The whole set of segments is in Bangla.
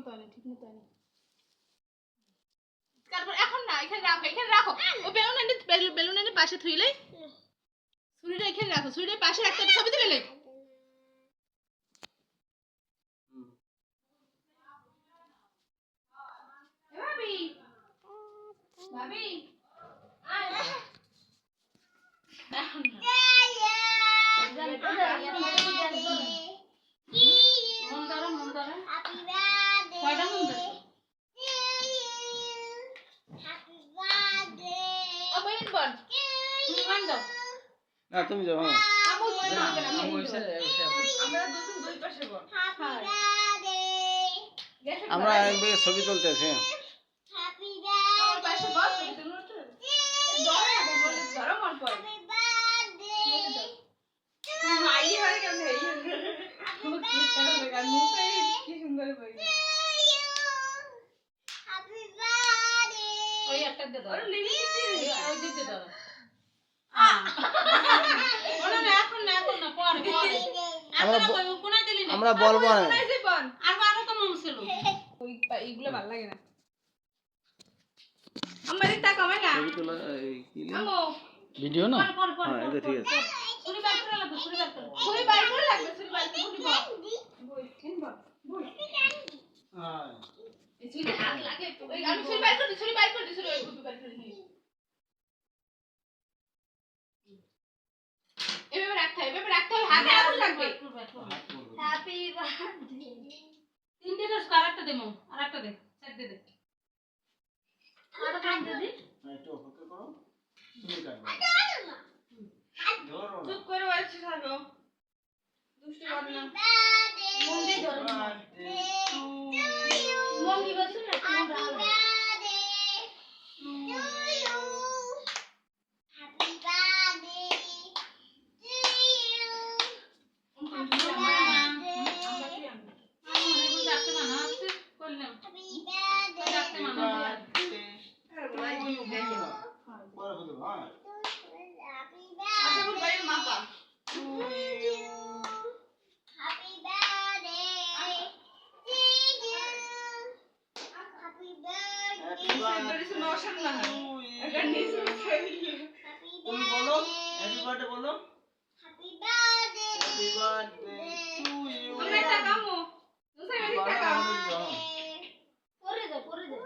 মতো আনে, ঠিক মতো আনে। তারপর এখন না, এখানে রাখো, এখানে রাখো। ও বেলুন এনে পাশে থুইলে ছুরিটা এখানে রাখো, ছুরিটার পাশে একটা ছবি তুলে লাই। ভাবি ভাবি তুমি যাও। আমরা ছবি তুলতেছি। আমরা বলবো না, এইগুলো ভালো লাগে না। আমার এটা কমে না ভিডিও না। হ্যাঁ, এটা ঠিক আছে। ছুরি বাইর করে লাগবে, ছুরি বাইর করে লাগবে। হ্যাঁ, এই ছুরিতে হাত লাগে তো। আমি ছুরি বাইর করে দিই, ছুরি বাইর করে দিই, ছুরি বাইর করে দিই। এভাবে রাখতে হবে, হাতে আগুন লাগবে। Happy birthday. তিনটে তো আরেকটা দে, মম আরেকটা দে, সাইড দে। আরো কাট দে দি। একটু অপেক্ষা করো, তুমি কাটবে। চুপ করে বসে থাকো, দুষ্টু কর না। মম দিয়ে ধরো, মম কি বলছ না? তুমি বলো হ্যাপি বার্থডে বলো। Happy birthday to you. আমরা একটা কামো দুসে মেরি টাকা পরে দে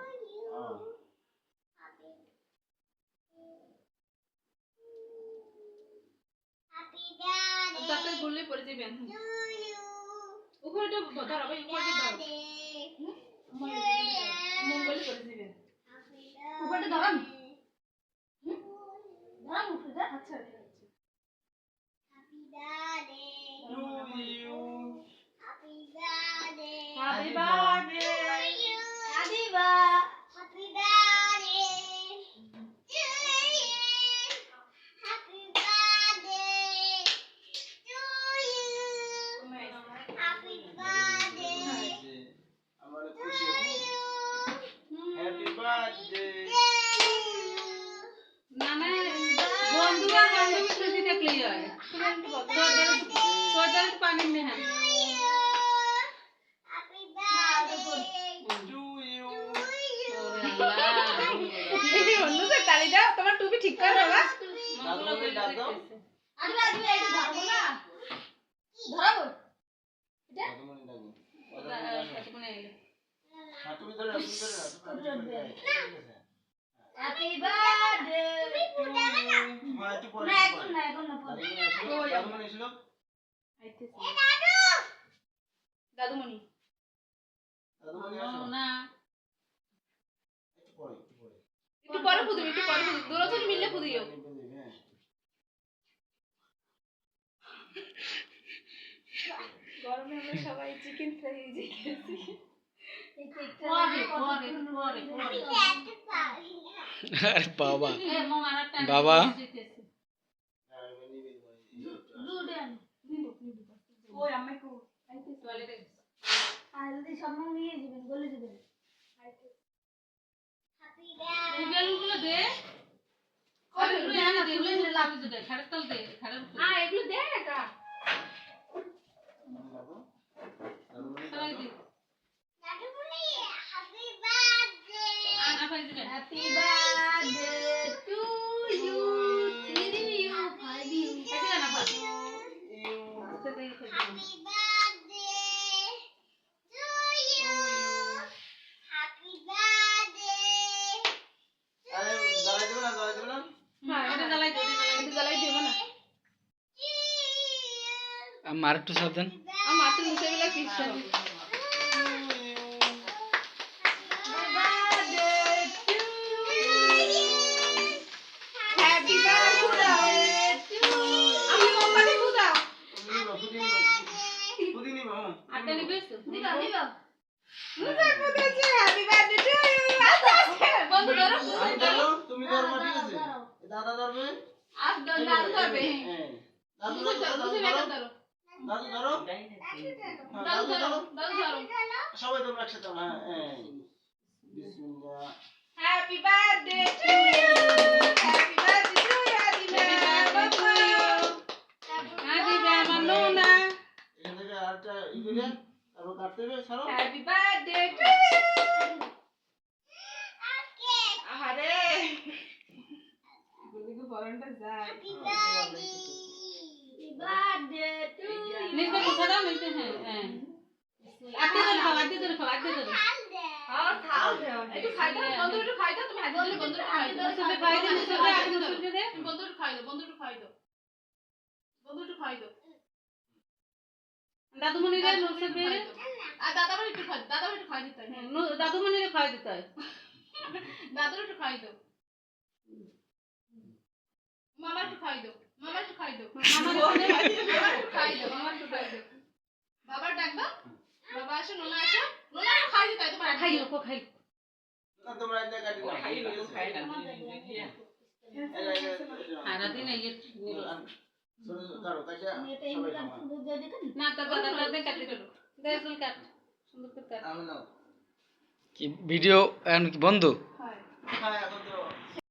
হ্যাপি বার্থডে তাতে গুললে পড়ে যাবেন উপরেটা ধরো ভাই, উপরেটা ধরো, মোবাইল পড়ে যাবেন, উপরেটা ধরো, ধরো উপরে। আচ্ছা happy birthday to you. Happy birthday happy birthday happy birthday happy birthday to you happy birthday আমার খুশি হ্যাপি বার্থডে। না বন্ধুরা বান্ধবী খুশি দেখলেই হয়। সোয়েটার পানি में है हैप्पी बर्थडे টু ইউ। অন্য সে তালি দাও, তোমার টুপি ঠিক করে বাবা। দাদুকে ডাক দাও। আরে এটা ধরবো না, ধরবো এটা দাদুমণি ডাকো। হ্যাঁ, তুমি ধরে রাখো, তুমি ধরে রাখো। হ্যাপি বার্থডে মা একটু পরে। না এখন না পরে। দাদুমণি ছিল। আইতেছে দাদুমণি দাদুমণি আসো। না একটু পরে। একটু পরে ফুদিও, দূরজন মিললে ফুদিও। গরমে আমরা সবাই চিকেন ফ্রাই খেয়েছি। আরে বাবা বাবা ওই আমাকে টয়লেটে আলদি সামনে নিয়ে যাবেন, বলে দিবেন হ্যাপি বার্থডে বেলুনগুলো দে, ওইগুলো না দে, ওইগুলো লাগবে দে, খাড়া তল দে, খাড়া এগুলো দে একা সবাই দে দাদুমণি আমার একটু সাবধান। আমার তো নিচে গেলে কিচ্ছু হবে হ্যাপি বার্থডে টু আমি মোমবাতি ফুটাও পুদিনি নিব আটটা নিবে দিবা দিবা মুজে ফুটেছে হ্যাপি বার্থডে টু বন্ধু ধরো আমি ধরো তুমি ধরো ঠিক আছে দাদা ধরবে আজ দাদু ধরবে হ্যাঁ দাদু মুজে ধরো মুজে ধরো ধরো দাদু ধরো দাদু ধরো দাদু ধরো সবাই তোমরা একসাথে হ্যাঁ এই বিসমিল্লাহ happy birthday to you happy birthday to you Adiba বাবা আদিবা মানোনা এখান থেকে আরেকটা ই করে তারপর কাটতে হবে ছাড়ো হ্যাপি বার্থডে টু আরে গুলিগু বরণটা যায় বার্থডে টু নিচে বসা দাও নিচে হ্যাঁ আতে ধরে খাও আর খাও একটু খাই দাও বন্ধু একটু খাই দাও তুমি হাত ধরে বন্ধু খাই দাও সুবে খাই দাও সুবে আগে সুবে দে বন্ধু একটু খাই দাও বন্ধু একটু খাই দাও বন্ধু একটু খাই দাও দাদুমণি রে নুসে বেরে আর দাদামণি একটু খাই দাদামণি একটু খাই দিতে হয় দাদুমণি রে খাই দিতে হয় দাদুর একটু খাই দাও মামা একটু খাই দাও মামা একটু খাই দাও মামা একটু খাই দাও মামা একটু খাই দাও বাবা ডাক দাও বাবা আসো নোনা আসো নোনা একটু খাই দিতে হয় তোমার খাইও কো খাই না তোমরা এটা কাটি না খাই না সারা দিন এই কারো কাটা সবাই খাওয়া না দাদা কাটি দেবো দেখুন কাট সুন্দর করে কাট আমি নাও কি ভিডিও এখন কি বন্ধ? হয় হ্যাঁ এখন তো